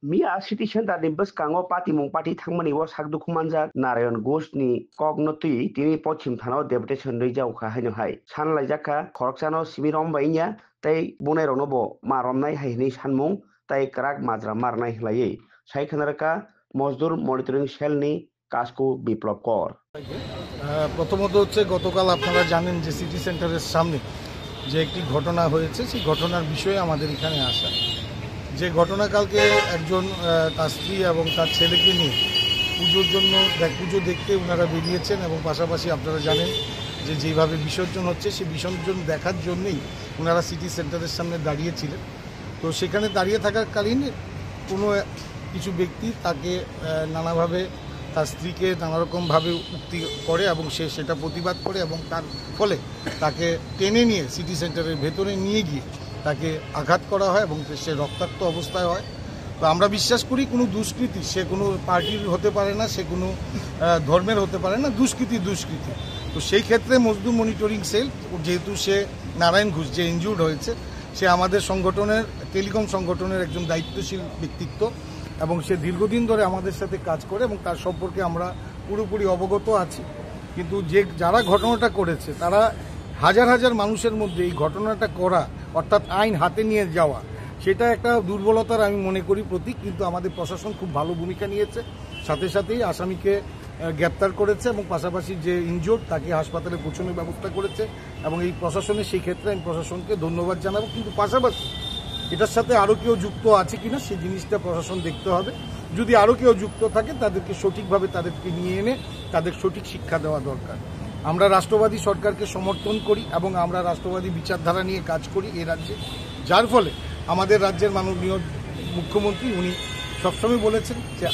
Mia City Center ni bwskango patimung pati thangmani o sakduku manjak Narayan Ghosh ni kognotui tini pochim thano deputation reijauka haino hai sanlaijaka khoroksano simirom bainya tei bonairokno bo maromnai haini sanmung tei kwrak majra marnai hlaiui saikhanarka মজদুর monitoring cell নি কাসকো বিপ্লব কর। প্রথমত হচ্ছে গতকাল আপনারা জানেন যে city সেন্টারের সামনে যে একটি ঘটনা হয়েছে, সেই ঘটনার বিষয়ে আমাদের এখানে আসা। যে ঘটনাকালকে একজন তার স্ত্রী এবং তার ছেলেকে নিয়ে পুজোর জন্য পুজো দেখতে ওনারা বেরিয়েছেন এবং পাশাপাশি আপনারা জানেন যে যেভাবে বিসর্জন হচ্ছে সেই বিসর্জন দেখার জন্যই ওনারা সিটি সেন্টারের সামনে দাঁড়িয়েছিলেন। তো সেখানে দাঁড়িয়ে থাকাকালীন কোনো কিছু ব্যক্তি তাকে নানাভাবে তার স্ত্রীকে নানারকমভাবে উক্তি করে এবং সে সেটা প্রতিবাদ করে এবং তার ফলে তাকে টেনে নিয়ে সিটি সেন্টারের ভেতরে নিয়ে গিয়ে তাকে আঘাত করা হয় এবং সে রক্তাক্ত অবস্থায় হয়। তো আমরা বিশ্বাস করি কোনো দুষ্কৃতী, সে কোনো পার্টির হতে পারে না, সে কোনো ধর্মের হতে পারে না, দুষ্কৃতী। তো সেই ক্ষেত্রে মজদুর মনিটরিং সেল, যেহেতু সে নারায়ণ ঘোষ যে ইনজুর্ড হয়েছে, সে আমাদের সংগঠনের টেলিকম সংগঠনের একজন দায়িত্বশীল ব্যক্তিত্ব এবং সে দীর্ঘদিন ধরে আমাদের সাথে কাজ করে এবং তার সম্পর্কে আমরা পুরোপুরি অবগত আছি। কিন্তু যারা ঘটনাটা করেছে তারা হাজার হাজার মানুষের মধ্যে এই ঘটনাটা করা, অর্থাৎ আইন হাতে নিয়ে যাওয়া, সেটা একটা দুর্বলতার আমি মনে করি প্রতীক। কিন্তু আমাদের প্রশাসন খুব ভালো ভূমিকা নিয়েছে, সাথে সাথেই আসামিকে গ্রেপ্তার করেছে এবং পাশাপাশি যে ইনজোর্ড তাকে হাসপাতালে পৌঁছানোর ব্যবস্থা করেছে এবং এই প্রশাসনের সেই ক্ষেত্রে আমি প্রশাসনকে ধন্যবাদ জানাবো। কিন্তু পাশাপাশি এটার সাথে আরও কেউ যুক্ত আছে কিনা সেই জিনিসটা প্রশাসন দেখতে হবে। যদি আরও কেউ যুক্ত থাকে তাদেরকে সঠিকভাবে তাদেরকে নিয়ে এনে তাদের সঠিক শিক্ষা দেওয়া দরকার। আমরা রাষ্ট্রবাদী সরকারকে সমর্থন করি এবং আমরা রাষ্ট্রবাদী বিচারধারা নিয়ে কাজ করি এই রাজ্যে, যার ফলে আমাদের রাজ্যের মাননীয় মুখ্যমন্ত্রী উনি সবসময় বলেছেন যে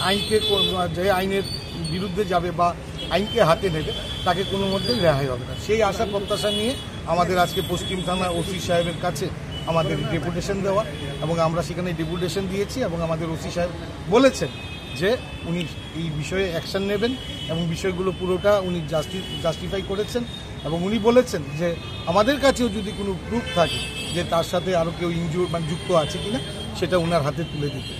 যে আইনের বিরুদ্ধে যাবে বা আইনকে হাতে নেবে তাকে কোনো মধ্যেই রেহাই হবে না। সেই আশা প্রত্যাশা নিয়ে আমাদের আজকে পশ্চিম থানা ওসি সাহেবের কাছে আমাদের ডেপুটেশন দেওয়া এবং আমরা সেখানে ডেপুটেশন দিয়েছি এবং আমাদের ওসি সাহেব বলেছেন যে উনি এই বিষয়ে অ্যাকশন নেবেন এবং বিষয়গুলো পুরোটা উনি জাস্টিফাই করেছেন এবং উনি বলেছেন যে আমাদের কাছেও যদি কোনো প্রুফ থাকে যে তার সাথে আরও কেউ যুক্ত আছে কিনা সেটা ওনার হাতে তুলে দিতে।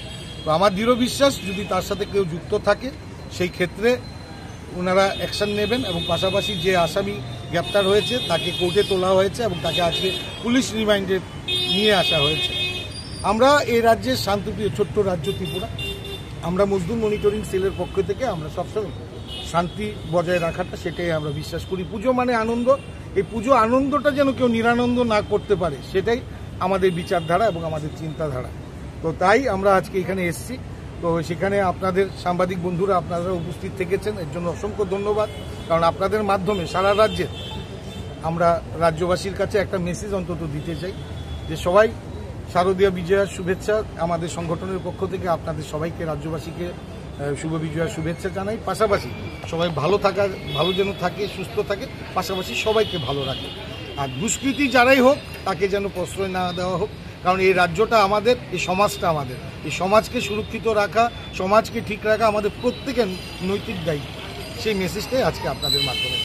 তো আমার দৃঢ় বিশ্বাস যদি তার সাথে কেউ যুক্ত থাকে সেই ক্ষেত্রে ওনারা অ্যাকশন নেবেন এবং পাশাপাশি যে আসামি গ্রেপ্তার হয়েছে তাকে কোর্টে তোলা হয়েছে এবং তাকে আজকে পুলিশ রিমান্ডে নিয়ে আসা হয়েছে। আমরা এই রাজ্যের শান্তিপ্রিয় ছোট্ট রাজ্য ত্রিপুরা, আমরা মজদুর মনিটরিং সেলের পক্ষ থেকে আমরা সবসময় শান্তি বজায় রাখাটা সেটাই আমরা বিশ্বাস করি। পুজো মানে আনন্দ, এই পুজো আনন্দটা যেন কেউ নিরানন্দ না করতে পারে সেটাই আমাদের বিচারধারা এবং আমাদের চিন্তাধারা। তো তাই আমরা আজকে এখানে এসেছি। তো সেখানে আপনাদের সাংবাদিক বন্ধুরা আপনারা উপস্থিত থেকেছেন, এর জন্য অসংখ্য ধন্যবাদ। কারণ আপনাদের মাধ্যমে সারা রাজ্যে আমরা রাজ্যবাসীর কাছে একটা মেসেজ অন্তত দিতে চাই যে সবাই শারদীয়া বিজয়ার শুভেচ্ছা আমাদের সংগঠনের পক্ষ থেকে আপনাদের সবাইকে, রাজ্যবাসীকে শুভ বিজয়ার শুভেচ্ছা জানাই। পাশাপাশি সবাই ভালো যেন থাকে, সুস্থ থাকে, পাশাপাশি সবাইকে ভালো রাখে। আর দুষ্কৃতী যারাই হোক তাকে যেন প্রশ্রয় না দেওয়া হোক, কারণ এই রাজ্যটা আমাদের, এই সমাজটা আমাদের, এই সমাজকে সুরক্ষিত রাখা, সমাজকে ঠিক রাখা আমাদের প্রত্যেকের নৈতিক দায়িত্ব। সেই মেসেজটাই আজকে আপনাদের মাধ্যমে